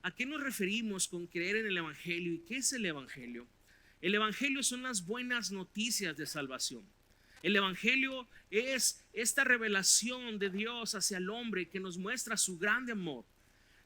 ¿A qué nos referimos con creer en el Evangelio? ¿Y qué es el Evangelio? El Evangelio son las buenas noticias de salvación. El Evangelio es esta revelación de Dios hacia el hombre que nos muestra su grande amor.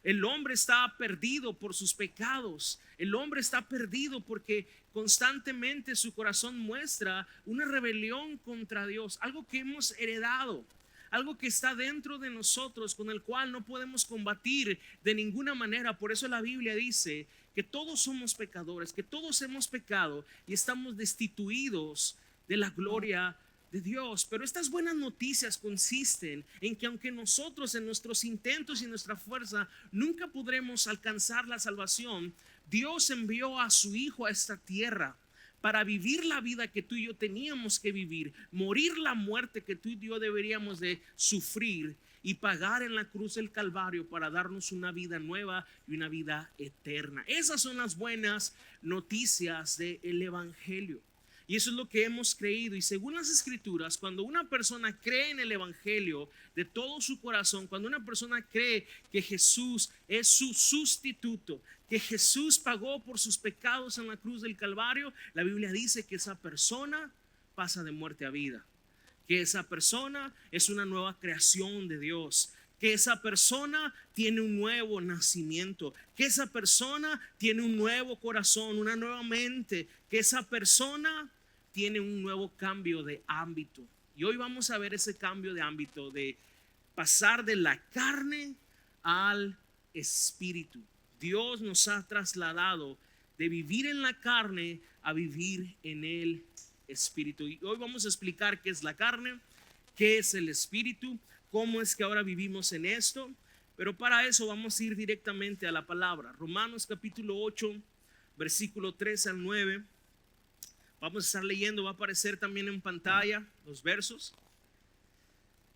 El hombre está perdido por sus pecados. El hombre está perdido porque constantemente su corazón muestra una rebelión contra Dios, algo que hemos heredado, algo que está dentro de nosotros, con el cual no podemos combatir de ninguna manera. Por eso la Biblia dice que todos somos pecadores, que todos hemos pecado y estamos destituidos de la gloria de Dios. Pero estas buenas noticias consisten en que aunque nosotros en nuestros intentos y nuestra fuerza nunca podremos alcanzar la salvación, Dios envió a su Hijo a esta tierra para vivir la vida que tú y yo teníamos que vivir, morir la muerte que tú y yo deberíamos de sufrir y pagar en la cruz del Calvario para darnos una vida nueva y una vida eterna. Esas son las buenas noticias del Evangelio. Y eso es lo que hemos creído. Y según las Escrituras, cuando una persona cree en el Evangelio de todo su corazón, cuando una persona cree que Jesús es su sustituto, que Jesús pagó por sus pecados en la cruz del Calvario, la Biblia dice que esa persona pasa de muerte a vida, que esa persona es una nueva creación de Dios, que esa persona tiene un nuevo nacimiento, que esa persona tiene un nuevo corazón, una nueva mente, que esa persona tiene un nuevo cambio de ámbito. Y hoy vamos a ver ese cambio de ámbito, de pasar de la carne al espíritu. Dios nos ha trasladado de vivir en la carne a vivir en el espíritu. Y hoy vamos a explicar qué es la carne, qué es el espíritu, cómo es que ahora vivimos en esto. Pero para eso vamos a ir directamente a la palabra. Romanos capítulo 8, versículo 3 al 9. Vamos a estar leyendo, va a aparecer también en pantalla los versos.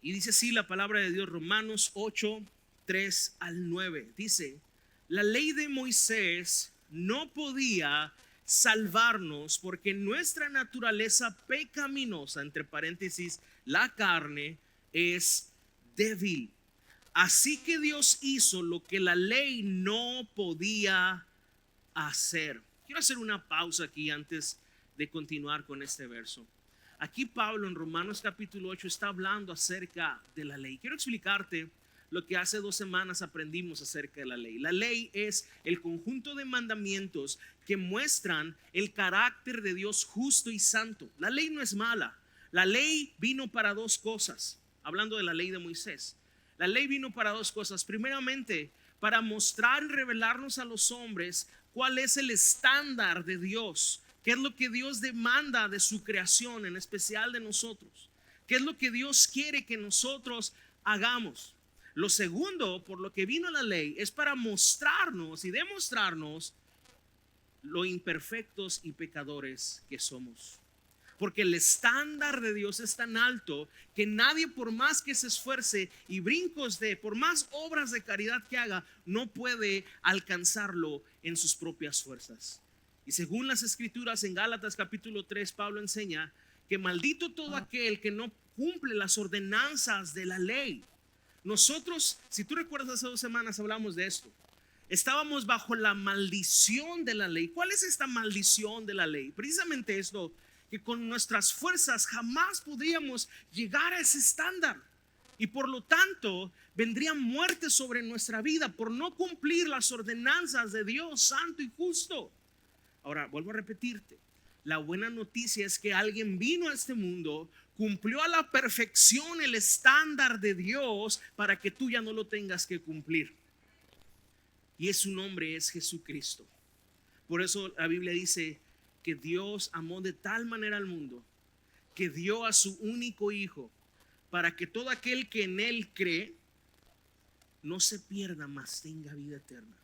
Y dice así la palabra de Dios, Romanos 8, 3 al 9. Dice: la ley de Moisés no podía salvarnos porque nuestra naturaleza pecaminosa, entre paréntesis, la carne, es débil. Así que Dios hizo lo que la ley no podía hacer. Quiero hacer una pausa aquí antes de continuar con este verso. Aquí Pablo en Romanos capítulo 8 está hablando acerca de la ley. Quiero explicarte lo que hace 2 semanas aprendimos acerca de la ley. La ley es el conjunto de mandamientos que muestran el carácter de Dios justo y santo. La ley no es mala. La ley vino para dos cosas. Hablando de la ley de Moisés, la ley vino para dos cosas. Primeramente, para mostrar y revelarnos a los hombres cuál es el estándar de Dios, qué es lo que Dios demanda de su creación, en especial de nosotros, qué es lo que Dios quiere que nosotros hagamos. Lo segundo, por lo que vino la ley, es para mostrarnos y demostrarnos lo imperfectos y pecadores que somos. Porque el estándar de Dios es tan alto que nadie, por más que se esfuerce y brincos de, por más obras de caridad que haga, no puede alcanzarlo en sus propias fuerzas. Y según las Escrituras en Gálatas capítulo 3, Pablo enseña que maldito todo aquel que no cumple las ordenanzas de la ley. Nosotros, si tú recuerdas, hace 2 semanas hablamos de esto. Estábamos bajo la maldición de la ley. ¿Cuál es esta maldición de la ley? Precisamente esto, que con nuestras fuerzas jamás podríamos llegar a ese estándar. Y por lo tanto, vendría muerte sobre nuestra vida por no cumplir las ordenanzas de Dios santo y justo. Ahora, vuelvo a repetirte. La buena noticia es que alguien vino a este mundo, cumplió a la perfección el estándar de Dios para que tú ya no lo tengas que cumplir. Y su nombre es Jesucristo. Por eso la Biblia dice que Dios amó de tal manera al mundo que dio a su único hijo para que todo aquel que en él cree no se pierda, mas tenga vida eterna.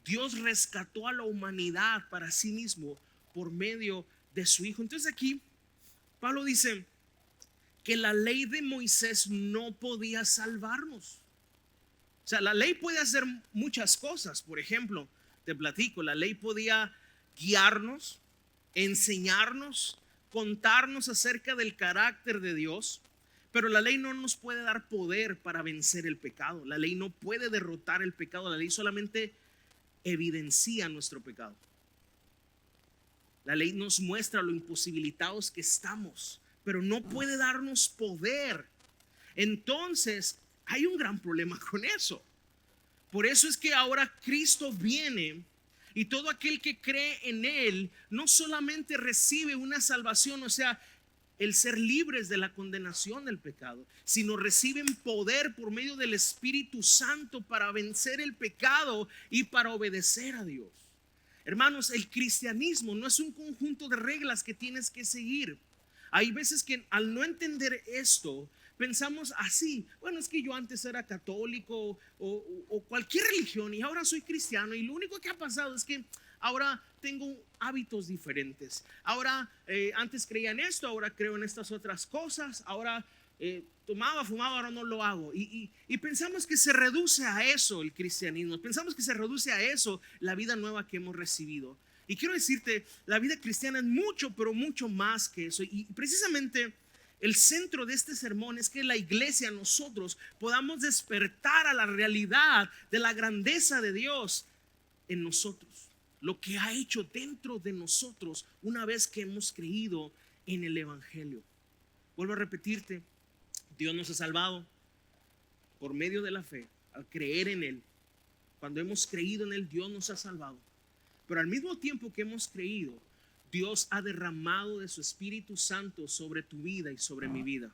Dios rescató a la humanidad para sí mismo por medio de su hijo. Entonces aquí Pablo dice que la ley de Moisés no podía salvarnos. O sea, la ley puede hacer muchas cosas. Por ejemplo, te platico, la ley podía guiarnos, enseñarnos, contarnos acerca del carácter de Dios, pero la ley no nos puede dar poder para vencer el pecado. La ley no puede derrotar el pecado. La ley solamente evidencia nuestro pecado. La ley nos muestra lo imposibilitados que estamos, pero no puede darnos poder. Entonces, hay un gran problema con eso. Por eso es que ahora Cristo viene y todo aquel que cree en Él no solamente recibe una salvación, o sea, el ser libres de la condenación del pecado, sino reciben poder por medio del Espíritu Santo para vencer el pecado y para obedecer a Dios. Hermanos, el cristianismo no es un conjunto de reglas que tienes que seguir. Hay veces que al no entender esto, pensamos así: bueno, es que yo antes era católico o cualquier religión y ahora soy cristiano, y lo único que ha pasado es que ahora tengo hábitos diferentes. Ahora antes creía en esto, ahora creo en estas otras cosas. Ahora tomaba, fumaba, ahora no lo hago. Y pensamos que se reduce a eso el cristianismo. Pensamos que se reduce a eso la vida nueva que hemos recibido. Y quiero decirte, la vida cristiana es mucho, pero mucho más que eso. Y precisamente el centro de este sermón es que la iglesia, nosotros podamos despertar a la realidad de la grandeza de Dios en nosotros, lo que ha hecho dentro de nosotros una vez que hemos creído en el Evangelio. Vuelvo a repetirte, Dios nos ha salvado por medio de la fe, al creer en Él. Cuando hemos creído en Él, Dios nos ha salvado. Pero al mismo tiempo que hemos creído, Dios ha derramado de su Espíritu Santo sobre tu vida y sobre mi vida.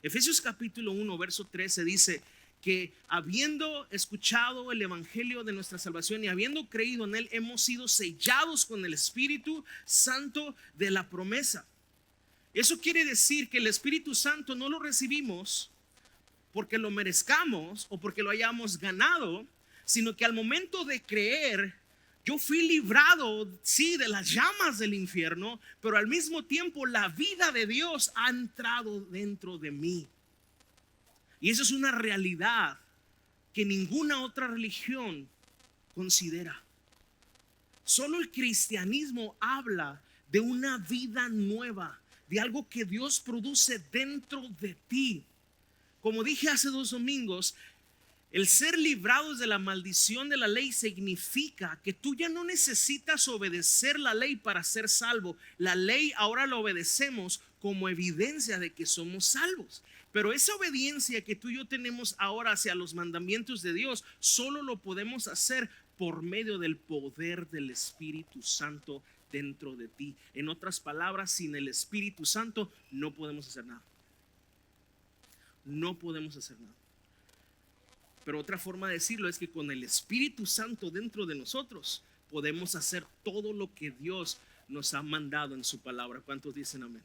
Efesios capítulo 1, verso 13 dice que habiendo escuchado el Evangelio de nuestra salvación y habiendo creído en Él, hemos sido sellados con el Espíritu Santo de la promesa. Eso quiere decir que el Espíritu Santo no lo recibimos porque lo merezcamos o porque lo hayamos ganado, sino que al momento de creer, yo fui librado, sí, de las llamas del infierno, pero al mismo tiempo la vida de Dios ha entrado dentro de mí. Y eso es una realidad que ninguna otra religión considera. Solo el cristianismo habla de una vida nueva, de algo que Dios produce dentro de ti. Como dije hace 2 domingos, el ser librados de la maldición de la ley significa que tú ya no necesitas obedecer la ley para ser salvo. La ley ahora la obedecemos como evidencia de que somos salvos. Pero esa obediencia que tú y yo tenemos ahora hacia los mandamientos de Dios, solo lo podemos hacer por medio del poder del Espíritu Santo dentro de ti. En otras palabras, sin el Espíritu Santo no podemos hacer nada. No podemos hacer nada. Pero otra forma de decirlo es que con el Espíritu Santo dentro de nosotros podemos hacer todo lo que Dios nos ha mandado en su palabra. ¿Cuántos dicen amén?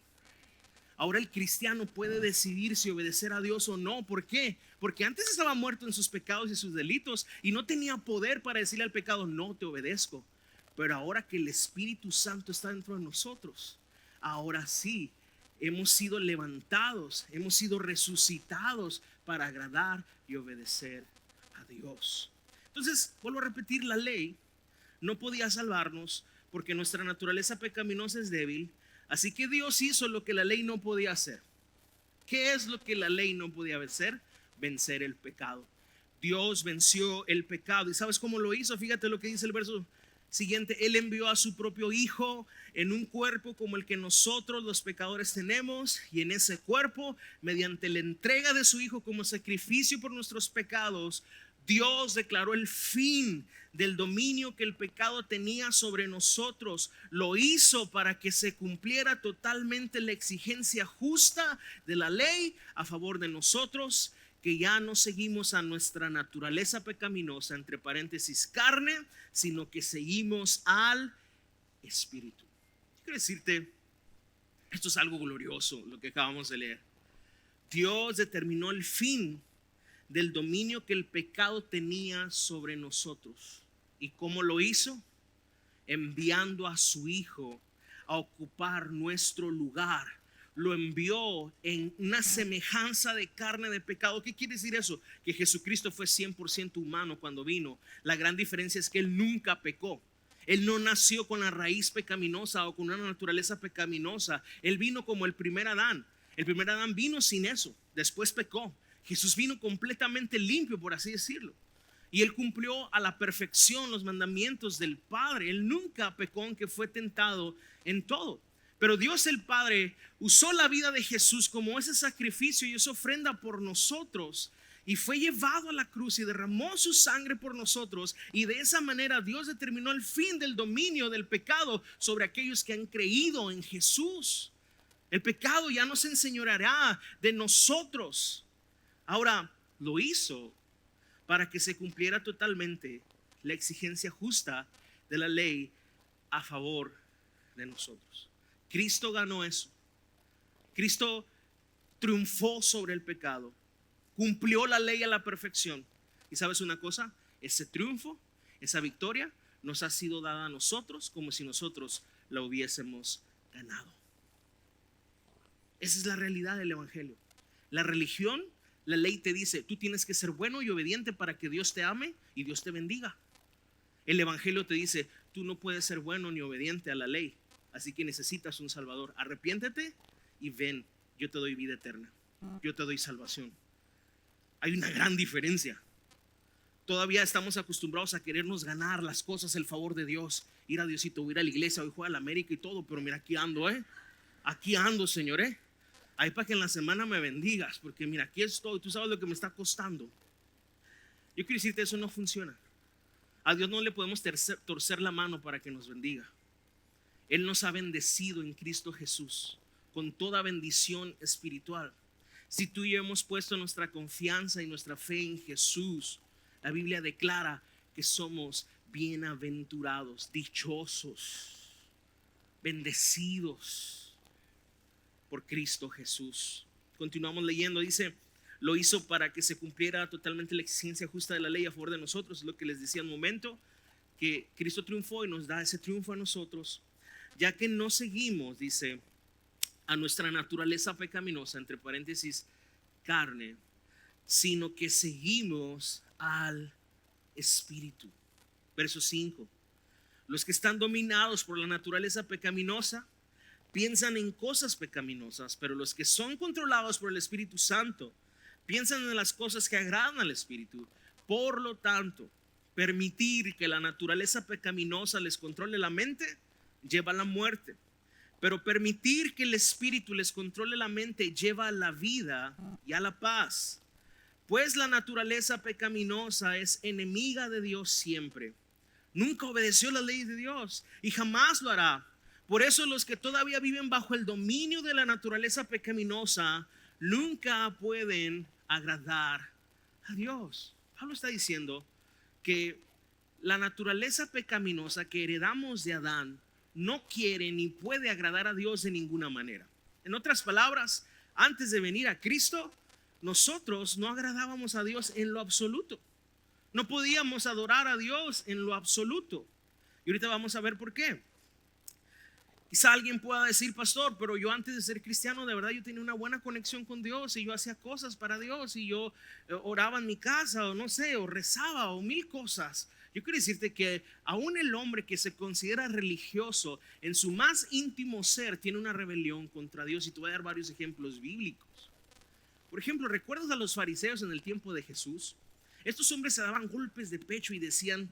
Ahora el cristiano puede decidir si obedecer a Dios o no. ¿Por qué? Porque antes estaba muerto en sus pecados y sus delitos y no tenía poder para decirle al pecado: no te obedezco. Pero ahora que el Espíritu Santo está dentro de nosotros, ahora sí hemos sido levantados, hemos sido resucitados para agradar y obedecer a Dios. Entonces, vuelvo a repetir, la ley no podía salvarnos porque nuestra naturaleza pecaminosa es débil. Así que Dios hizo lo que la ley no podía hacer. ¿Qué es lo que la ley no podía hacer? Vencer el pecado. Dios venció el pecado. ¿Y sabes cómo lo hizo? Fíjate lo que dice el verso siguiente: Él envió a su propio Hijo en un cuerpo como el que nosotros los pecadores tenemos, y en ese cuerpo, mediante la entrega de su Hijo como sacrificio por nuestros pecados, Dios declaró el fin del dominio que el pecado tenía sobre nosotros. Lo hizo para que se cumpliera totalmente la exigencia justa de la ley a favor de nosotros, que ya no seguimos a nuestra naturaleza pecaminosa, entre paréntesis carne, sino que seguimos al Espíritu. Quiero decirte, esto es algo glorioso lo que acabamos de leer. Dios determinó el fin del dominio que el pecado tenía sobre nosotros. ¿Y cómo lo hizo? Enviando a su Hijo a ocupar nuestro lugar. Lo envió en una semejanza de carne de pecado. ¿Qué quiere decir eso? Que Jesucristo fue 100% humano cuando vino. La gran diferencia es que Él nunca pecó. Él no nació con la raíz pecaminosa o con una naturaleza pecaminosa. Él vino como el primer Adán. El primer Adán vino sin eso. Después pecó. Jesús vino completamente limpio, por así decirlo. Y él cumplió a la perfección los mandamientos del Padre. Él nunca pecó, aunque fue tentado en todo. Pero Dios el Padre usó la vida de Jesús como ese sacrificio y esa ofrenda por nosotros. Y fue llevado a la cruz y derramó su sangre por nosotros. Y de esa manera Dios determinó el fin del dominio del pecado sobre aquellos que han creído en Jesús. El pecado ya no se enseñoreará de nosotros. Ahora lo hizo para que se cumpliera totalmente la exigencia justa de la ley a favor de nosotros. Cristo ganó eso. Cristo triunfó sobre el pecado, cumplió la ley a la perfección. Y sabes una cosa, ese triunfo, esa victoria nos ha sido dada a nosotros como si nosotros la hubiésemos ganado. Esa es la realidad del evangelio. La religión, la ley te dice, tú tienes que ser bueno y obediente para que Dios te ame y Dios te bendiga. El evangelio te dice, tú no puedes ser bueno ni obediente a la ley, así que necesitas un salvador. Arrepiéntete y ven, yo te doy vida eterna, yo te doy salvación. Hay una gran diferencia. Todavía estamos acostumbrados a querernos ganar las cosas, el favor de Dios, ir a Diosito, ir a la iglesia, hoy juega a la América y todo, pero mira, aquí ando, aquí ando, Señor, ahí para que en la semana me bendigas, porque mira, aquí estoy, tú sabes lo que me está costando. Yo quiero decirte, eso no funciona. A Dios no le podemos torcer la mano para que nos bendiga. Él nos ha bendecido en Cristo Jesús con toda bendición espiritual. Si tú y yo hemos puesto nuestra confianza y nuestra fe en Jesús, la Biblia declara que somos bienaventurados, dichosos, bendecidos por Cristo Jesús. Continuamos leyendo, dice, lo hizo para que se cumpliera totalmente la exigencia justa de la ley a favor de nosotros. Es lo que les decía un momento, que Cristo triunfó y nos da ese triunfo a nosotros, ya que no seguimos, dice, a nuestra naturaleza pecaminosa, entre paréntesis, carne, sino que seguimos al Espíritu. Verso 5. Los que están dominados por la naturaleza pecaminosa piensan en cosas pecaminosas, pero los que son controlados por el Espíritu Santo piensan en las cosas que agradan al Espíritu. Por lo tanto, permitir que la naturaleza pecaminosa les controle la mente lleva a la muerte, pero permitir que el Espíritu les controle la mente lleva a la vida y a la paz. Pues la naturaleza pecaminosa es enemiga de Dios siempre. Nunca obedeció la ley de Dios y jamás lo hará. Por eso los que todavía viven bajo el dominio de la naturaleza pecaminosa nunca pueden agradar a Dios. Pablo está diciendo que la naturaleza pecaminosa que heredamos de Adán no quiere ni puede agradar a Dios de ninguna manera. En otras palabras, antes de venir a Cristo, nosotros no agradábamos a Dios en lo absoluto. No podíamos adorar a Dios en lo absoluto. Y ahorita vamos a ver por qué. Quizá alguien pueda decir, pastor, pero yo antes de ser cristiano, de verdad yo tenía una buena conexión con Dios y yo hacía cosas para Dios y yo oraba en mi casa o no sé, o rezaba o mil cosas. Yo quiero decirte que aún el hombre que se considera religioso en su más íntimo ser tiene una rebelión contra Dios, y te voy a dar varios ejemplos bíblicos. Por ejemplo, ¿recuerdas a los fariseos en el tiempo de Jesús? Estos hombres se daban golpes de pecho y decían,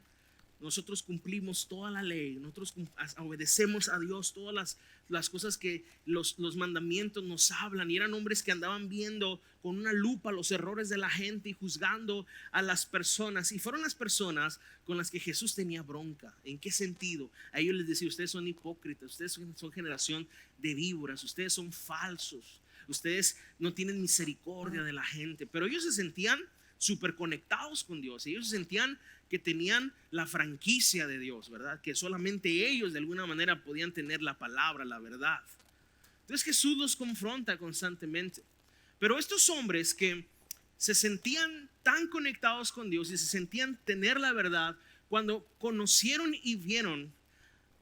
nosotros cumplimos toda la ley, nosotros obedecemos a Dios, todas las cosas que los mandamientos nos hablan. Y eran hombres que andaban viendo con una lupa los errores de la gente y juzgando a las personas. Y fueron las personas con las que Jesús tenía bronca. ¿En qué sentido? A ellos les decía, ustedes son hipócritas, ustedes son generación de víboras, ustedes son falsos, ustedes no tienen misericordia de la gente. Pero ellos se sentían súper conectados con Dios. Ellos se sentían que tenían la franquicia de Dios, ¿verdad? Que solamente ellos de alguna manera podían tener la palabra, la verdad. Entonces Jesús los confronta constantemente. Pero estos hombres que se sentían tan conectados con Dios y se sentían tener la verdad, cuando conocieron y vieron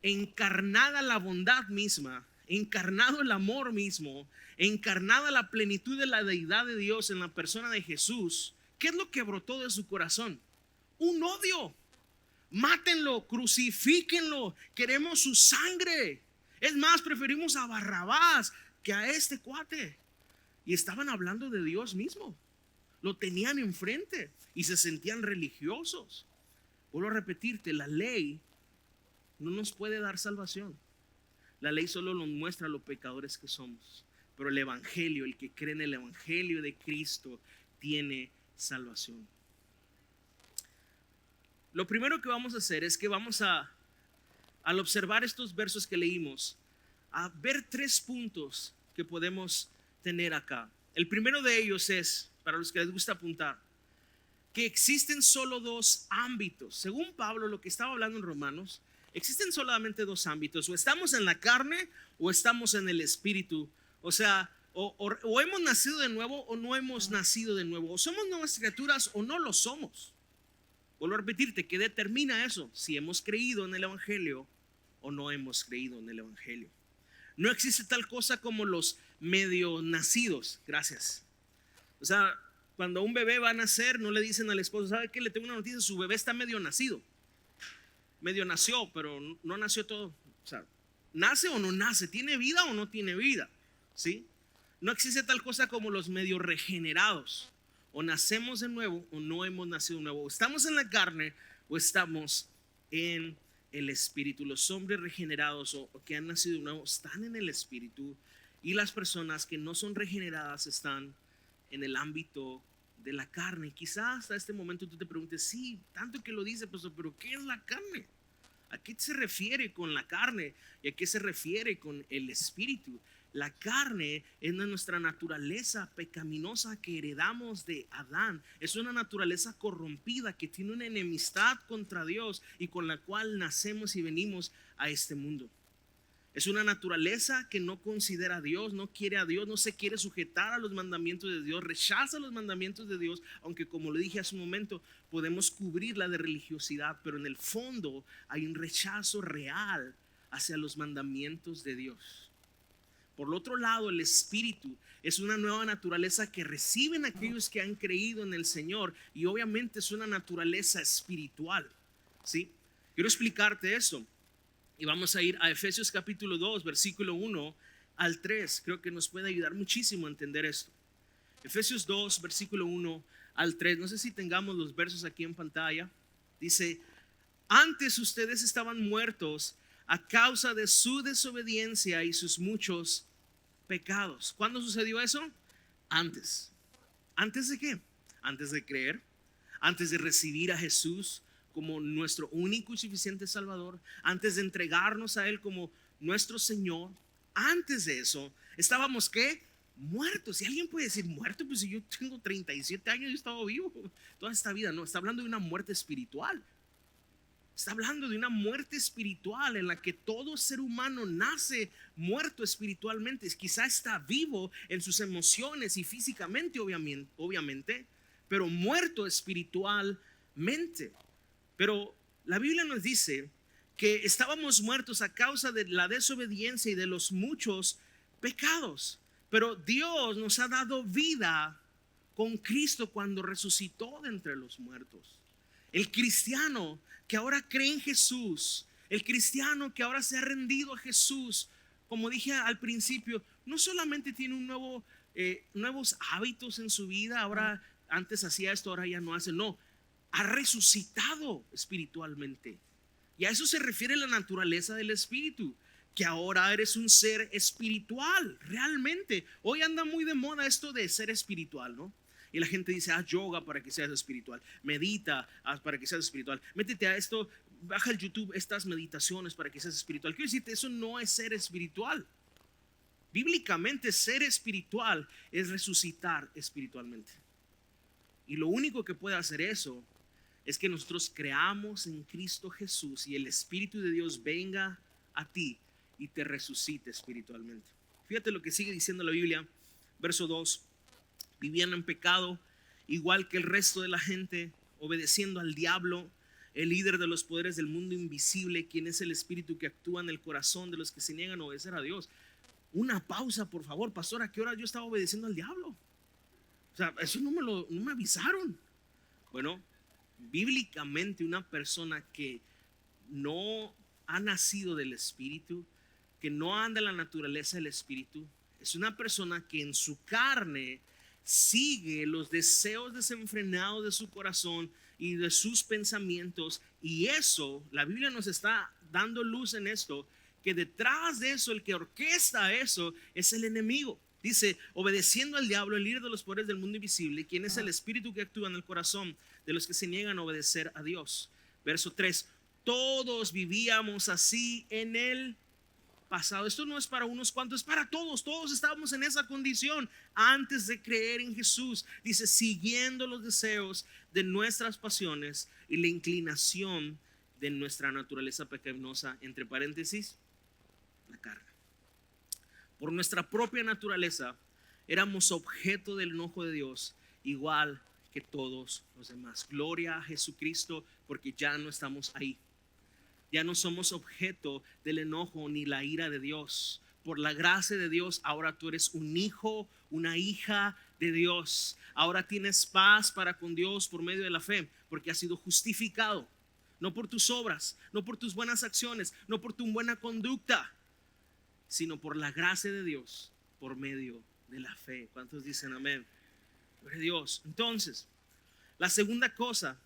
encarnada la bondad misma, encarnado el amor mismo, encarnada la plenitud de la deidad de Dios en la persona de Jesús, ¿qué es lo que brotó de su corazón? Un odio. Mátenlo, crucifíquenlo, queremos su sangre. Es más, preferimos a Barrabás que a este cuate. Y estaban hablando de Dios mismo. lo tenían enfrente y se sentían religiosos. Vuelvo a repetirte, la ley no nos puede dar salvación. La ley solo nos muestra los pecadores que somos. Pero el evangelio, el que cree en el evangelio de Cristo, tiene salvación. Lo primero que vamos a hacer es que vamos al observar estos versos que leímos, a ver 3 puntos que podemos tener acá. El primero de ellos es, para los que les gusta apuntar, que existen solo 2 ámbitos. Según Pablo, lo que estaba hablando en Romanos, existen solamente 2 ámbitos: o estamos en la carne o estamos en el espíritu. O sea, o hemos nacido de nuevo o no hemos nacido de nuevo. O somos nuevas criaturas o no lo somos. Vuelvo a repetirte, ¿qué determina eso? Si hemos creído en el evangelio o no hemos creído en el evangelio. No existe tal cosa como los medio nacidos. Gracias. O sea, cuando un bebé va a nacer, no le dicen al esposo: ¿sabe qué? Le tengo una noticia, su bebé está medio nacido. Medio nació, pero no nació todo. O sea, nace o no nace, tiene vida o no tiene vida, ¿sí? No existe tal cosa como los medio regenerados. O nacemos de nuevo o no hemos nacido de nuevo. O estamos en la carne o estamos en el espíritu. Los hombres regenerados o que han nacido de nuevo están en el espíritu, y las personas que no son regeneradas están en el ámbito de la carne. Quizás hasta este momento tú te preguntes: sí, tanto que lo dice, pastor, pero ¿qué es la carne? ¿A qué se refiere con la carne? ¿Y a qué se refiere con el espíritu? La carne es nuestra naturaleza pecaminosa que heredamos de Adán. Es una naturaleza corrompida que tiene una enemistad contra Dios y con la cual nacemos y venimos a este mundo. Es una naturaleza que no considera a Dios, no quiere a Dios, no se quiere sujetar a los mandamientos de Dios, rechaza los mandamientos de Dios, aunque, como le dije hace un momento, podemos cubrirla de religiosidad, pero en el fondo hay un rechazo real hacia los mandamientos de Dios. Por el otro lado, el espíritu es una nueva naturaleza que reciben aquellos que han creído en el Señor, y obviamente es una naturaleza espiritual, ¿sí? Quiero explicarte eso. Y vamos a ir a Efesios capítulo 2, versículo 1 al 3. Creo que nos puede ayudar muchísimo a entender esto. Efesios 2, versículo 1 al 3. No sé si tengamos los versos aquí en pantalla. Dice: antes ustedes estaban muertos a causa de su desobediencia y sus muchos pecados. ¿Cuándo sucedió eso? Antes. ¿Antes de qué? Antes de creer, antes de recibir a Jesús como nuestro único y suficiente Salvador, antes de entregarnos a Él como nuestro Señor. Antes de eso estábamos ¿qué? Muertos. Si alguien puede decir muerto, pues si yo tengo 37 años y he estado vivo toda esta vida. No, está hablando de una muerte espiritual. Está hablando de una muerte espiritual en la que todo ser humano nace muerto espiritualmente. Quizá está vivo en sus emociones y físicamente, obviamente, pero muerto espiritualmente. Pero la Biblia nos dice que estábamos muertos a causa de la desobediencia y de los muchos pecados. Pero Dios nos ha dado vida con Cristo cuando resucitó de entre los muertos. El cristiano que ahora cree en Jesús, el cristiano que ahora se ha rendido a Jesús, como dije al principio, no solamente tiene nuevos hábitos en su vida. Ahora, antes hacía esto, ahora ya no hace. No, ha resucitado espiritualmente. Y a eso se refiere la naturaleza del espíritu, que ahora eres un ser espiritual, realmente. Hoy anda muy de moda esto de ser espiritual, ¿no? Y la gente dice: haz yoga para que seas espiritual, medita para que seas espiritual, métete a esto, baja el YouTube estas meditaciones para que seas espiritual. Quiero decirte, eso no es ser espiritual. Bíblicamente, ser espiritual es resucitar espiritualmente. Y lo único que puede hacer eso es que nosotros creamos en Cristo Jesús y el Espíritu de Dios venga a ti y te resucite espiritualmente. Fíjate lo que sigue diciendo la Biblia, verso 2. Vivían en pecado igual que el resto de la gente, obedeciendo al diablo, el líder de los poderes del mundo invisible, quien es el espíritu que actúa en el corazón de los que se niegan a obedecer a Dios. Una pausa, por favor, pastor. ¿A qué hora yo estaba obedeciendo al diablo? O sea, eso no me avisaron. Bueno, bíblicamente, una persona que no ha nacido del espíritu, que no anda en la naturaleza del espíritu, es una persona que en su carne sigue los deseos desenfrenados de su corazón y de sus pensamientos. Y eso, la Biblia nos está dando luz en esto, que detrás de eso, el que orquesta eso es el enemigo. Dice, obedeciendo al diablo, el líder de los poderes del mundo invisible, quien es el espíritu que actúa en el corazón de los que se niegan a obedecer a Dios. Verso 3, todos vivíamos así en el pasado. Esto no es para unos cuantos, es para todos. Todos estábamos en esa condición antes de creer en Jesús. Dice, siguiendo los deseos de nuestras pasiones y la inclinación de nuestra naturaleza pecaminosa, entre paréntesis, la carne. Por nuestra propia naturaleza éramos objeto del enojo de Dios, igual que todos los demás. Gloria a Jesucristo, porque ya no estamos ahí. Ya no somos objeto del enojo ni la ira de Dios. Por la gracia de Dios, ahora tú eres un hijo, una hija de Dios. Ahora tienes paz para con Dios por medio de la fe, porque has sido justificado. No por tus obras, no por tus buenas acciones, no por tu buena conducta, sino por la gracia de Dios, por medio de la fe. ¿Cuántos dicen amén? Gloria a Dios. Entonces, la segunda cosa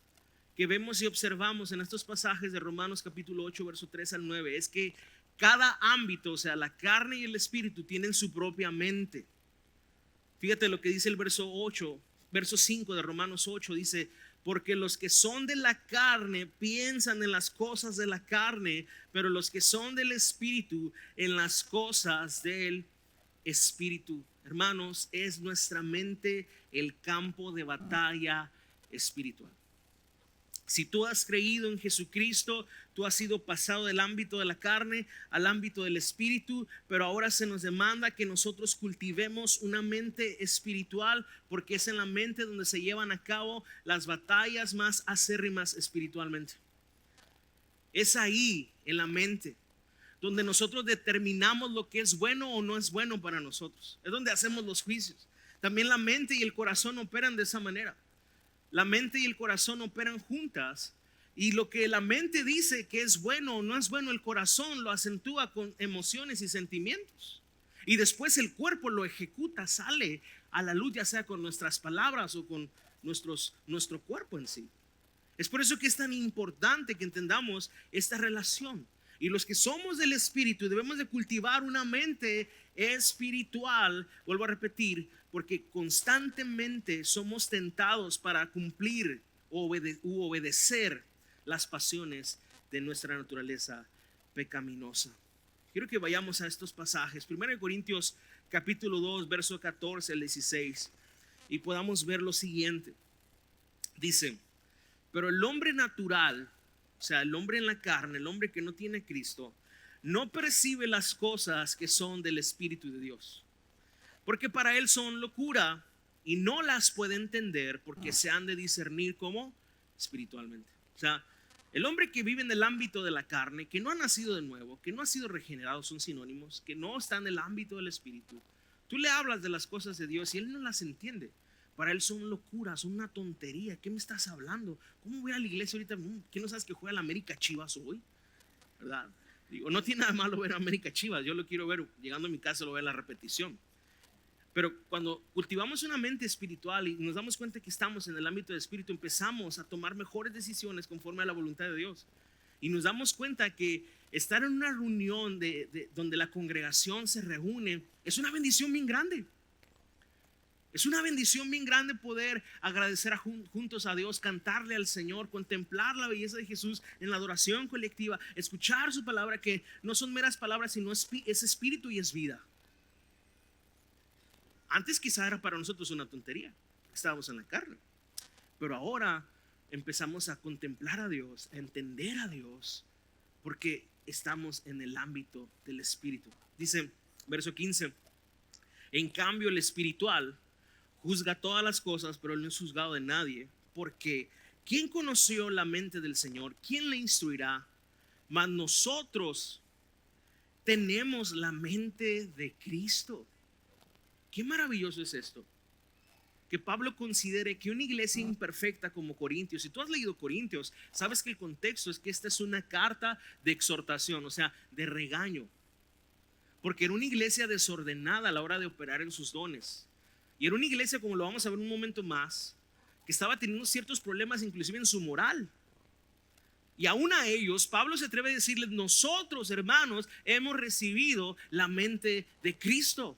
que vemos y observamos en estos pasajes de Romanos capítulo 8, verso 3 al 9, es que cada ámbito, o sea, la carne y el espíritu, tienen su propia mente. Fíjate lo que dice el verso 8, verso 5 de Romanos 8, dice, porque los que son de la carne piensan en las cosas de la carne, pero los que son del espíritu en las cosas del espíritu. Hermanos, es nuestra mente el campo de batalla espiritual. Si tú has creído en Jesucristo, tú has sido pasado del ámbito de la carne al ámbito del espíritu, pero ahora se nos demanda que nosotros cultivemos una mente espiritual, porque es en la mente donde se llevan a cabo las batallas más acérrimas espiritualmente. Es ahí, en la mente, donde nosotros determinamos lo que es bueno o no es bueno para nosotros. Es donde hacemos los juicios. También la mente y el corazón operan de esa manera. La mente y el corazón operan juntas, y lo que la mente dice que es bueno o no es bueno, el corazón lo acentúa con emociones y sentimientos, y después el cuerpo lo ejecuta, sale a la luz, ya sea con nuestras palabras o con nuestro cuerpo en sí. Es por eso que es tan importante que entendamos esta relación. Y los que somos del espíritu debemos de cultivar una mente espiritual, vuelvo a repetir, porque constantemente somos tentados para cumplir u obedecer las pasiones de nuestra naturaleza pecaminosa. Quiero que vayamos a estos pasajes. 1 Corintios capítulo 2, verso 14 al 16, y podamos ver lo siguiente. Dice, pero el hombre natural, o sea, el hombre en la carne, el hombre que no tiene a Cristo, no percibe las cosas que son del Espíritu de Dios, porque para él son locura y no las puede entender, porque se han de discernir como espiritualmente. O sea, el hombre que vive en el ámbito de la carne, que no ha nacido de nuevo, que no ha sido regenerado, son sinónimos, que no está en el ámbito del Espíritu. Tú le hablas de las cosas de Dios y él no las entiende. Para él son locuras, son una tontería. ¿Qué me estás hablando? ¿Cómo voy a la iglesia ahorita? ¿Qué no sabes que juega la América Chivas hoy? ¿Verdad? Digo, no tiene nada malo ver a América Chivas. Yo lo quiero ver, llegando a mi casa lo veo en la repetición. Pero cuando cultivamos una mente espiritual y nos damos cuenta que estamos en el ámbito del espíritu, empezamos a tomar mejores decisiones conforme a la voluntad de Dios. Y nos damos cuenta que estar en una reunión donde la congregación se reúne es una bendición bien grande. Es una bendición bien grande poder agradecer juntos a Dios, cantarle al Señor, contemplar la belleza de Jesús en la adoración colectiva, escuchar su palabra, que no son meras palabras, sino es espíritu y es vida. Antes quizá era para nosotros una tontería, estábamos en la carne, pero ahora empezamos a contemplar a Dios, a entender a Dios, porque estamos en el ámbito del espíritu. Dice verso 15, en cambio el espiritual juzga todas las cosas, pero él no es juzgado de nadie, porque ¿quién conoció la mente del Señor? ¿Quién le instruirá? Mas nosotros tenemos la mente de Cristo. Qué maravilloso es esto, que Pablo considere que una iglesia imperfecta como Corintios, si tú has leído Corintios, sabes que el contexto es que esta es una carta de exhortación, o sea, de regaño, porque era una iglesia desordenada a la hora de operar en sus dones. Y era una iglesia, como lo vamos a ver un momento más, que estaba teniendo ciertos problemas inclusive en su moral. Y aún a ellos, Pablo se atreve a decirles: nosotros, hermanos, hemos recibido la mente de Cristo.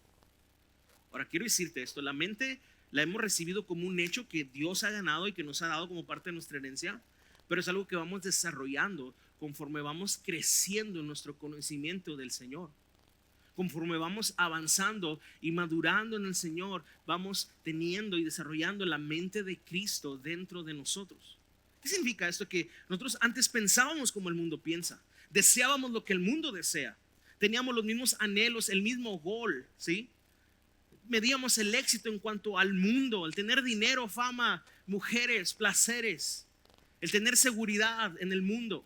Ahora quiero decirte esto: la mente la hemos recibido como un hecho que Dios ha ganado y que nos ha dado como parte de nuestra herencia, pero es algo que vamos desarrollando conforme vamos creciendo en nuestro conocimiento del Señor. Conforme vamos avanzando y madurando en el Señor, vamos teniendo y desarrollando la mente de Cristo dentro de nosotros. ¿Qué significa esto? Que nosotros antes pensábamos como el mundo piensa, deseábamos lo que el mundo desea, teníamos los mismos anhelos, el mismo gol, ¿sí? Medíamos el éxito en cuanto al mundo, el tener dinero, fama, mujeres, placeres, el tener seguridad en el mundo.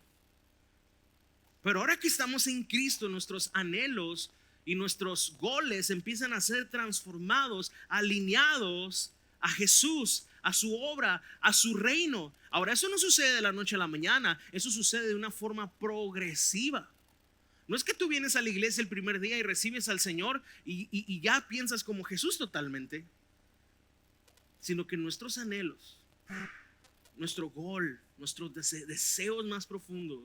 Pero ahora que estamos en Cristo, nuestros anhelos y nuestros goles empiezan a ser transformados, alineados a Jesús, a su obra, a su reino. Ahora, eso no sucede de la noche a la mañana, eso sucede de una forma progresiva. No es que tú vienes a la iglesia el primer día y recibes al Señor y ya piensas como Jesús totalmente, sino que nuestros anhelos, nuestro gol, nuestros deseos más profundos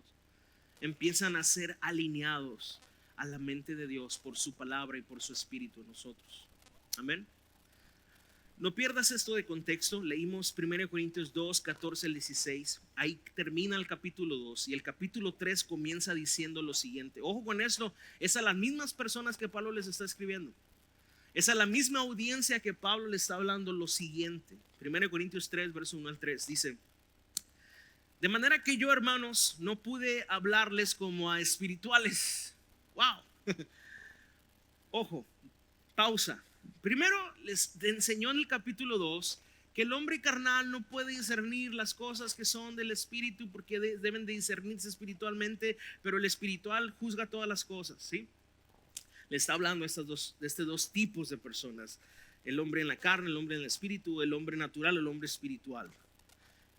empiezan a ser alineados a la mente de Dios por su palabra y por su espíritu en nosotros. Amén. No pierdas esto de contexto. Leímos 1 Corintios 2, 14 al 16. Ahí termina el capítulo 2 y el capítulo 3 comienza diciendo lo siguiente. Ojo con esto, es a las mismas personas que Pablo les está escribiendo. Es a la misma audiencia que Pablo le está hablando lo siguiente. 1 Corintios 3, verso 1 al 3 dice: de manera que yo, hermanos, no pude hablarles como a espirituales. Wow. Ojo, pausa. Primero les enseñó en el capítulo 2 que el hombre carnal no puede discernir las cosas que son del espíritu, porque deben de discernirse espiritualmente, pero el espiritual juzga todas las cosas, ¿sí? Le está hablando de estos dos tipos de personas: el hombre en la carne, el hombre en el espíritu, el hombre natural, el hombre espiritual.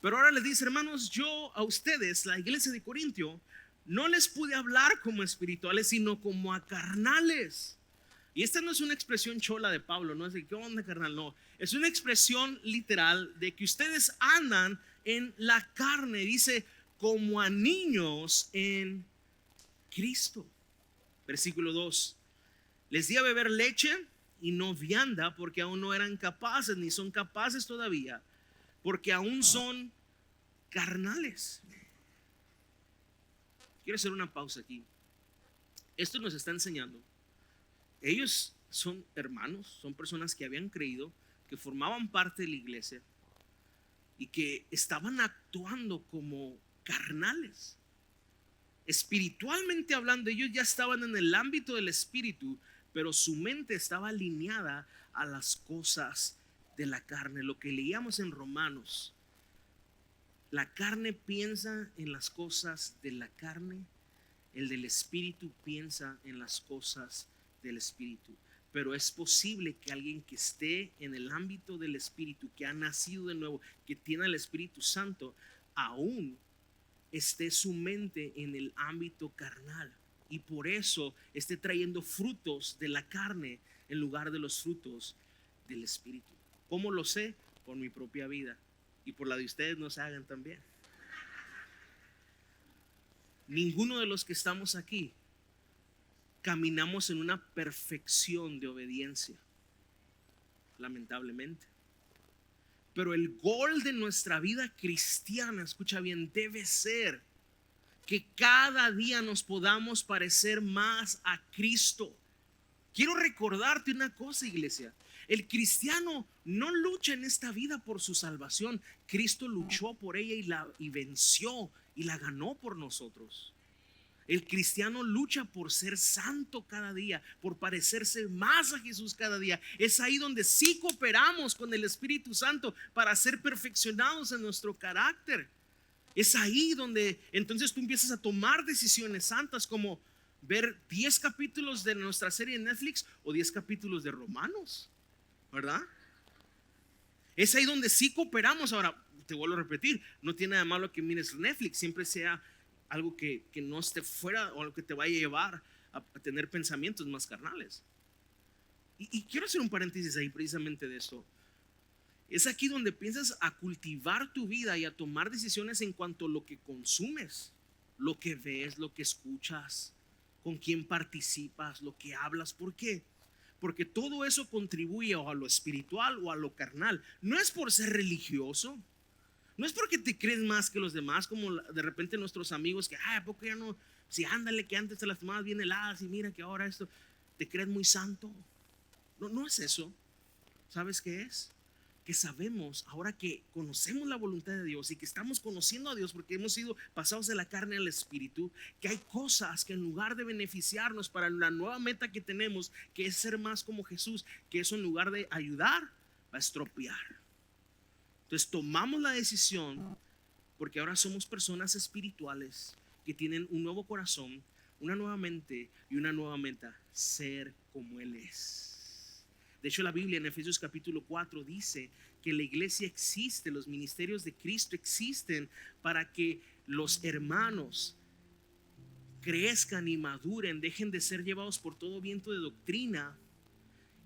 Pero ahora les dice: hermanos, yo a ustedes, la iglesia de Corintio, no les pude hablar como espirituales, sino como a carnales. Y esta no es una expresión chola de Pablo, no es de qué onda, carnal, no. Es una expresión literal de que ustedes andan en la carne. Dice: como a niños en Cristo. Versículo 2: les di a beber leche y no vianda, porque aún no eran capaces, ni son capaces todavía, porque aún son carnales. Quiero hacer una pausa aquí. Esto nos está enseñando. Ellos son hermanos, son personas que habían creído, que formaban parte de la iglesia y que estaban actuando como carnales. Espiritualmente hablando, ellos ya estaban en el ámbito del espíritu, pero su mente estaba alineada a las cosas de la carne. Lo que leíamos en Romanos: la carne piensa en las cosas de la carne, el del espíritu piensa en las cosas del espíritu. Pero es posible que alguien que esté en el ámbito del espíritu, que ha nacido de nuevo, que tiene el Espíritu Santo, aún esté su mente en el ámbito carnal, y por eso esté trayendo frutos de la carne en lugar de los frutos del espíritu. ¿Cómo lo sé? Por mi propia vida y por la de ustedes. No se hagan también. Ninguno de los que estamos aquí caminamos en una perfección de obediencia, lamentablemente. Pero el gol de nuestra vida cristiana, escucha bien, debe ser que cada día nos podamos parecer más a Cristo. Quiero recordarte una cosa, iglesia: el cristiano no lucha en esta vida por su salvación. Cristo luchó por ella y venció y la ganó por nosotros. El cristiano lucha por ser santo cada día, por parecerse más a Jesús cada día. Es ahí donde sí cooperamos con el Espíritu Santo para ser perfeccionados en nuestro carácter. Es ahí donde entonces tú empiezas a tomar decisiones santas, como ver 10 capítulos de nuestra serie en Netflix o 10 capítulos de Romanos, ¿verdad? Es ahí donde sí cooperamos. Ahora, te vuelvo a repetir, no tiene nada de malo que mires Netflix, siempre sea algo que no esté fuera o algo que te vaya a llevar a tener pensamientos más carnales. Y quiero hacer un paréntesis ahí precisamente de esto. Es aquí donde piensas a cultivar tu vida y a tomar decisiones en cuanto a lo que consumes, lo que ves, lo que escuchas, con quién participas, lo que hablas. ¿Por qué? Porque todo eso contribuye o a lo espiritual o a lo carnal. No es por ser religioso, no es porque te crees más que los demás, como de repente nuestros amigos que, ¿a poco ya no? Si ándale, que antes te las tomabas bien heladas y mira que ahora esto, te crees muy santo. No, no es eso. ¿Sabes qué es? Que sabemos, ahora que conocemos la voluntad de Dios y que estamos conociendo a Dios porque hemos sido pasados de la carne al espíritu, que hay cosas que en lugar de beneficiarnos para la nueva meta que tenemos, que es ser más como Jesús, que eso en lugar de ayudar, va a estropear. Entonces tomamos la decisión, porque ahora somos personas espirituales que tienen un nuevo corazón, una nueva mente y una nueva meta: ser como Él es. De hecho, la Biblia en Efesios capítulo 4 dice que la iglesia existe, los ministerios de Cristo existen para que los hermanos crezcan y maduren, dejen de ser llevados por todo viento de doctrina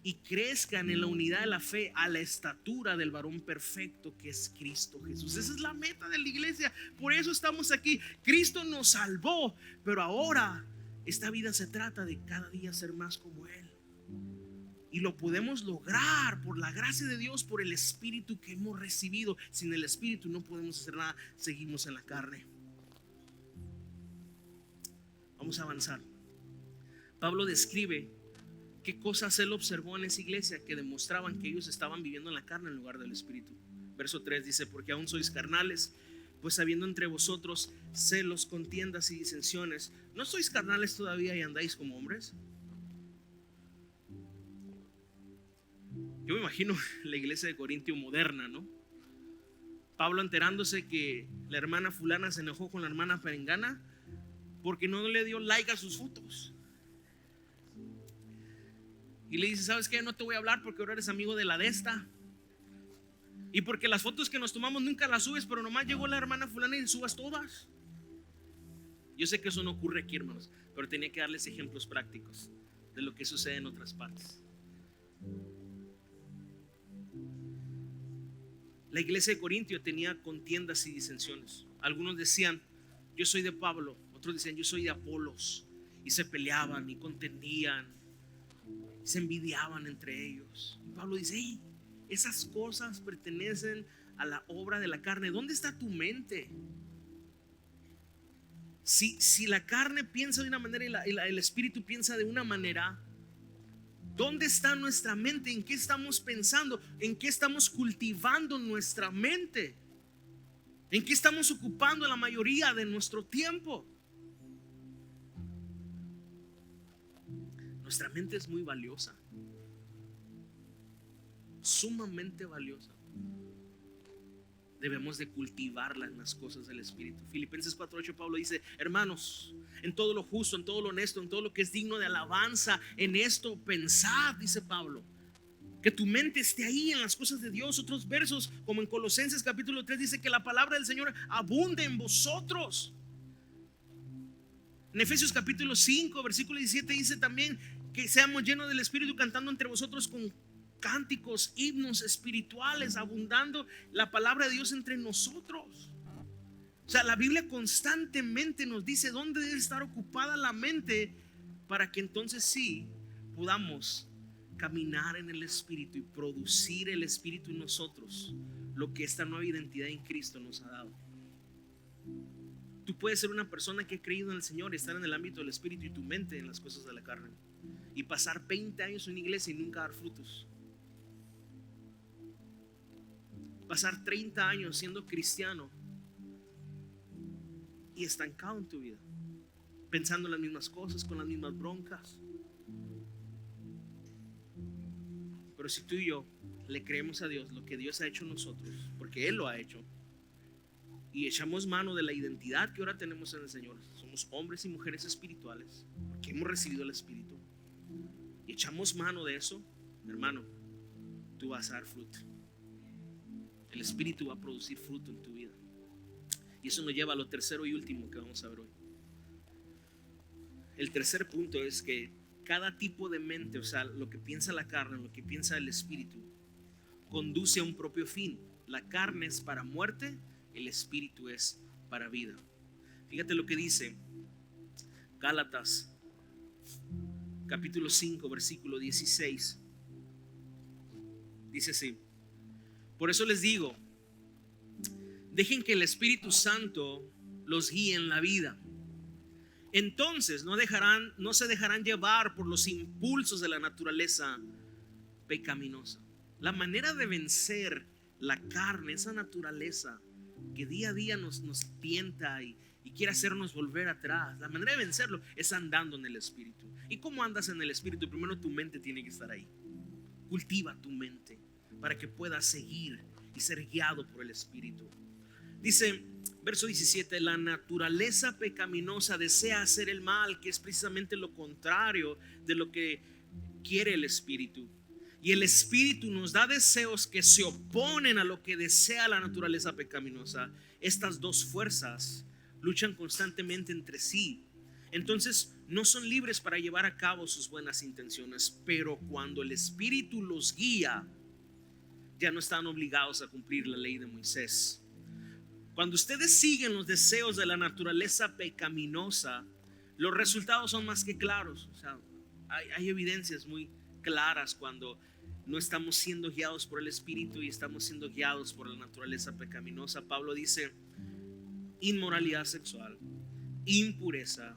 y crezcan en la unidad de la fe a la estatura del varón perfecto que es Cristo Jesús. Esa es la meta de la iglesia, por eso estamos aquí. Cristo nos salvó, pero ahora esta vida se trata de cada día ser más como Él. Y lo podemos lograr por la gracia de Dios, por el Espíritu que hemos recibido. Sin el Espíritu no podemos hacer nada, seguimos en la carne. Vamos a avanzar. Pablo describe qué cosas él observó en esa iglesia que demostraban que ellos estaban viviendo en la carne en lugar del Espíritu. Verso 3 dice: porque aún sois carnales, pues habiendo entre vosotros celos, contiendas y disensiones, ¿no sois carnales todavía y andáis como hombres? Yo me imagino la iglesia de Corintio moderna, ¿no? Pablo enterándose que la hermana fulana se enojó con la hermana perengana porque no le dio like a sus fotos. Y le dice: ¿sabes qué? No te voy a hablar porque ahora eres amigo de la de esta. Y porque las fotos que nos tomamos nunca las subes, pero nomás llegó la hermana fulana y subas todas. Yo sé que eso no ocurre aquí, hermanos, pero tenía que darles ejemplos prácticos de lo que sucede en otras partes. La iglesia de Corintio tenía contiendas y disensiones. Algunos decían: yo soy de Pablo. Otros decían: yo soy de Apolos. Y se peleaban y contendían, se envidiaban entre ellos. Y Pablo dice: hey, esas cosas pertenecen a la obra de la carne. ¿Dónde está tu mente? Si la carne piensa de una manera y el espíritu piensa de una manera, ¿dónde está nuestra mente? ¿En qué estamos pensando? ¿En qué estamos cultivando nuestra mente? ¿En qué estamos ocupando la mayoría de nuestro tiempo? Nuestra mente es muy valiosa, sumamente valiosa. Debemos de cultivarla en las cosas del Espíritu. Filipenses 4:8, Pablo dice: hermanos, en todo lo justo, en todo lo honesto, en todo lo que es digno de alabanza, en esto pensad, dice Pablo, que tu mente esté ahí en las cosas de Dios. Otros versos, como en Colosenses capítulo 3, dice que la palabra del Señor abunde en vosotros. En Efesios capítulo 5 versículo 17 dice también que seamos llenos del Espíritu, cantando entre vosotros con cánticos, himnos espirituales, abundando la palabra de Dios entre nosotros. O sea, la Biblia constantemente nos dice dónde debe estar ocupada la mente, para que entonces sí podamos caminar en el Espíritu y producir el Espíritu en nosotros lo que esta nueva identidad en Cristo nos ha dado. Tú puedes ser una persona que ha creído en el Señor y estar en el ámbito del Espíritu y tu mente en las cosas de la carne, y pasar 20 años en una iglesia y nunca dar frutos. Pasar 30 años siendo cristiano y estancado en tu vida, pensando en las mismas cosas, con las mismas broncas. Pero si tú y yo le creemos a Dios lo que Dios ha hecho en nosotros, porque Él lo ha hecho, y echamos mano de la identidad que ahora tenemos en el Señor, somos hombres y mujeres espirituales porque hemos recibido el Espíritu, y echamos mano de eso, hermano, tú vas a dar fruto. El Espíritu va a producir fruto en tu vida. Y eso nos lleva a lo tercero y último que vamos a ver hoy. El tercer punto es que cada tipo de mente, o sea, lo que piensa la carne, lo que piensa el espíritu, conduce a un propio fin. La carne es para muerte, el espíritu es para vida. Fíjate lo que dice Gálatas capítulo 5 versículo 16. Dice así: por eso les digo, dejen que el Espíritu Santo los guíe en la vida. Entonces no se dejarán llevar por los impulsos de la naturaleza pecaminosa. La manera de vencer la carne, esa naturaleza que día a día nos tienta y quiere hacernos volver atrás, la manera de vencerlo es andando en el Espíritu. ¿Y cómo andas en el Espíritu? Primero tu mente tiene que estar ahí. Cultiva tu mente para que puedas seguir y ser guiado por el Espíritu. Dice verso 17: la naturaleza pecaminosa desea hacer el mal, que es precisamente lo contrario de lo que quiere el Espíritu. Y el Espíritu nos da deseos que se oponen a lo que desea la naturaleza pecaminosa. Estas dos fuerzas luchan constantemente entre sí. Entonces no son libres para llevar a cabo sus buenas intenciones, pero cuando el Espíritu los guía, ya no están obligados a cumplir la ley de Moisés. Cuando ustedes siguen los deseos de la naturaleza pecaminosa, los resultados son más que claros. O sea, hay evidencias muy claras cuando no estamos siendo guiados por el Espíritu y estamos siendo guiados por la naturaleza pecaminosa. Pablo dice: inmoralidad sexual, impureza,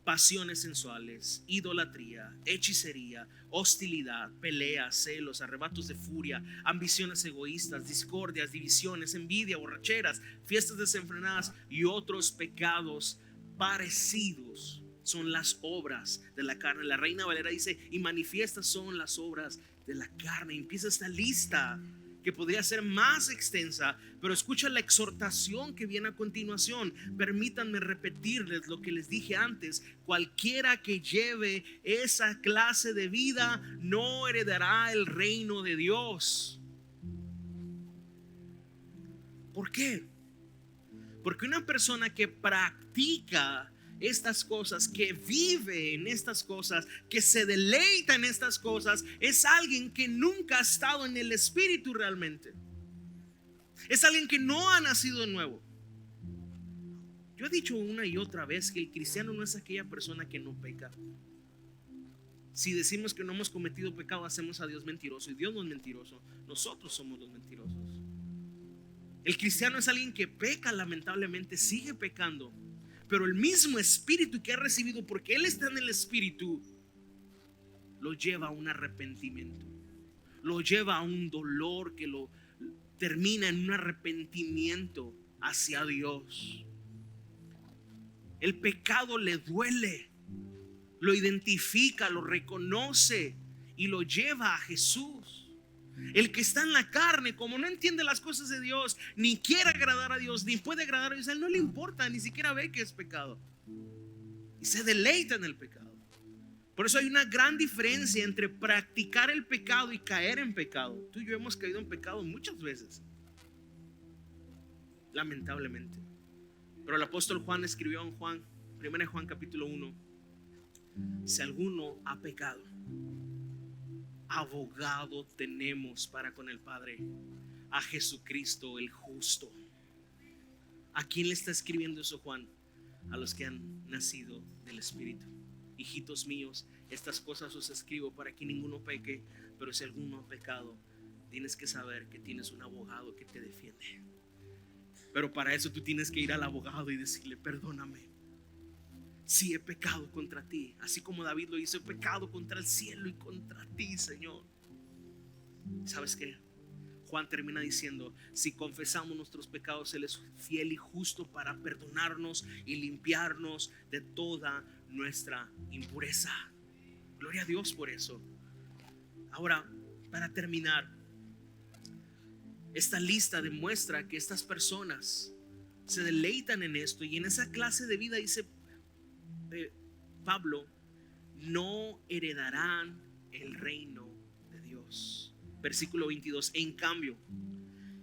pasiones sensuales, idolatría, hechicería, hostilidad, peleas, celos, arrebatos de furia, ambiciones egoístas, discordias, divisiones, envidia, borracheras, fiestas desenfrenadas y otros pecados parecidos son las obras de la carne. La Reina Valera dice: y manifiestas son las obras de la carne. Empieza esta lista que podría ser más extensa, pero escucha la exhortación que viene a continuación. Permítanme repetirles lo que les dije antes: cualquiera que lleve esa clase de vida no heredará el reino de Dios. ¿Por qué? Porque una persona que practica estas cosas, que vive en estas cosas, que se deleita en estas cosas, es alguien que nunca ha estado en el Espíritu realmente. Es alguien que no ha nacido de nuevo. Yo he dicho una y otra vez que el cristiano no es aquella persona que no peca. Si decimos que no hemos cometido pecado, hacemos a Dios mentiroso, y Dios no es mentiroso, nosotros somos los mentirosos. El cristiano es alguien que peca, lamentablemente sigue pecando, pero el mismo Espíritu que ha recibido, porque Él está en el Espíritu, lo lleva a un arrepentimiento, lo lleva a un dolor que lo termina en un arrepentimiento hacia Dios. El pecado le duele, lo identifica, lo reconoce y lo lleva a Jesús. El que está en la carne, como no entiende las cosas de Dios, ni quiere agradar a Dios, ni puede agradar a Dios, a él no le importa, ni siquiera ve que es pecado y se deleita en el pecado. Por eso hay una gran diferencia entre practicar el pecado y caer en pecado. Tú y yo hemos caído en pecado muchas veces, lamentablemente. Pero el apóstol Juan escribió en 1 Juan capítulo 1: si alguno ha pecado, abogado tenemos para con el Padre, a Jesucristo el justo. ¿A quién le está escribiendo eso Juan? A los que han nacido del Espíritu. Hijitos míos, estas cosas os escribo para que ninguno peque, pero si alguno ha pecado, tienes que saber que tienes un abogado que te defiende. Pero para eso tú tienes que ir al abogado y decirle: perdóname, si he pecado contra ti, así como David lo hizo, he pecado contra el cielo y contra ti, Señor. ¿Sabes qué? Juan termina diciendo: si confesamos nuestros pecados, Él es fiel y justo para perdonarnos y limpiarnos de toda nuestra impureza. Gloria a Dios por eso. Ahora, para terminar, esta lista demuestra que estas personas se deleitan en esto, y en esa clase de vida, dice Pablo, no heredarán el reino de Dios. Versículo 22: en cambio,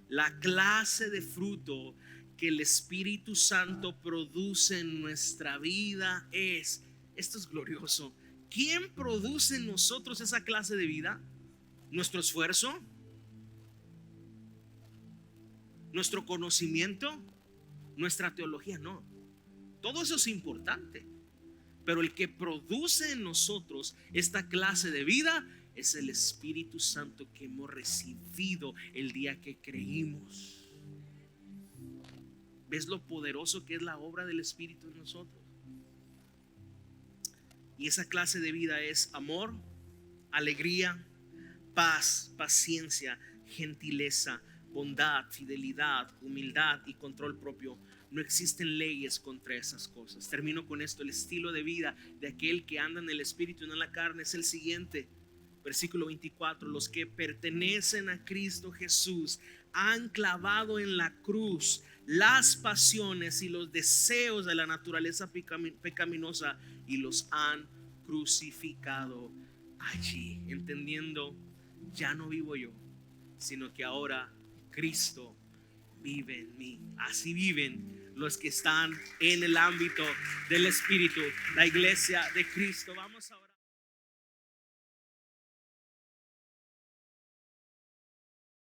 la clase de fruto que el Espíritu Santo produce en nuestra vida es, esto es glorioso, ¿Quién produce en nosotros esa clase de vida? ¿Nuestro esfuerzo? ¿Nuestro conocimiento? ¿Nuestra teología? No. Todo eso es importante. Pero el que produce en nosotros esta clase de vida es el Espíritu Santo que hemos recibido el día que creímos. ¿Ves lo poderoso que es la obra del Espíritu en nosotros? Y esa clase de vida es amor, alegría, paz, paciencia, gentileza, bondad, fidelidad, humildad y control propio. No existen leyes contra esas cosas. Termino con esto. El estilo de vida de aquel que anda en el Espíritu y no en la carne es el siguiente. Versículo 24: los que pertenecen a Cristo Jesús han clavado en la cruz las pasiones y los deseos de la naturaleza pecaminosa y los han crucificado allí, entendiendo: ya no vivo yo, sino que ahora Cristo vive en mí. Así viven los que están en el ámbito del Espíritu, la iglesia de Cristo. Vamos ahora.